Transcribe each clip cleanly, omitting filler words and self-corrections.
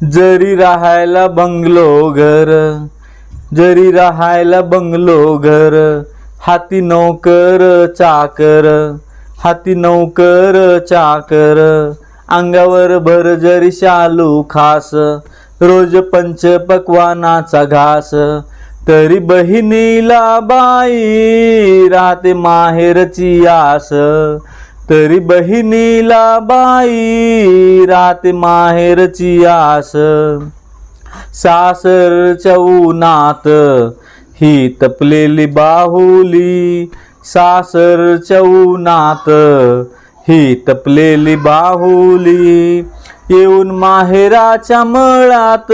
जरी राहायला बंगलो घर, जरी राहायला बंगलो घर, हाती नौकर चाकर, हाती नौकर चाकर, अंगावर भर जरी शालू खास, रोज पंच पक्वानाचा घास, तरी बहिणीला बाई राहते माहेरची आस, तरी बहिणीला बाई राहते माहेरची आस. सासरच्या उन्हात ही तपलेली बाहुली, सासरच्या उन्हात ही तपलेली बाहुली, येऊन माहेराच्या मळात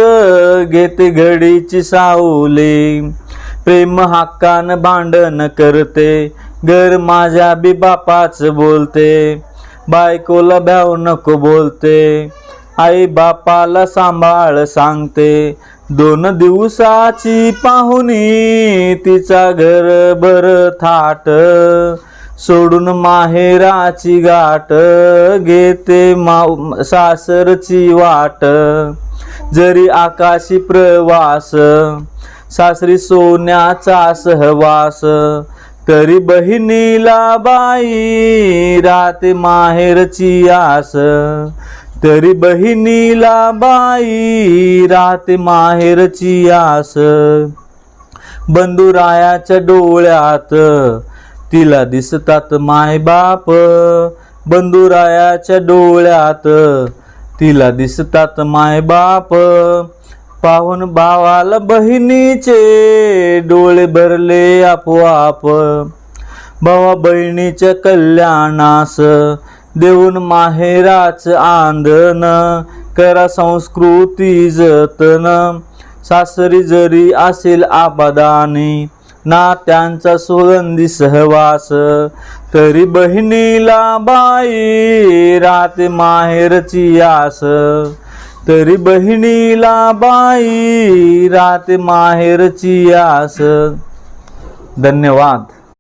घेते घडीची सावली. प्रेम हक्कान भांडण करते, घर माझ्या बी बापाच बोलते, बायकोला भ्याव नको बोलते, आई बापाला सांभाळ सांगते. 2 दिवसाची पाहुणी तिचा घरभर थाट, सोडून माहेराची गाठ घेते सासरची वाट. जरी आकाशी प्रवास, सासरी सोन्याचा सहवास, तरी बहिणीला बाई राहते माहेरची आस, तरी बहिणीला बाई राहते माहेरची आस. बंधुरायाच्या डोळ्यात तिला दिसतात माय बाप, बंधुरायाच्या डोळ्यात तिला दिसतात माय बाप. पाहून भावाला बहिणीचे डोळे भरले आपोआप, भावा बहिणीच्या कल्याणास देऊन माहेराच आंदन, करा संस्कृती जतन. सासरी जरी असेल आबादानी, नात्यांचा सुगंधी सहवास, तरी बहिणीला बाई राहते माहेरची आस, तरी बहिणीला बाई राहते माहेरची आस. धन्यवाद.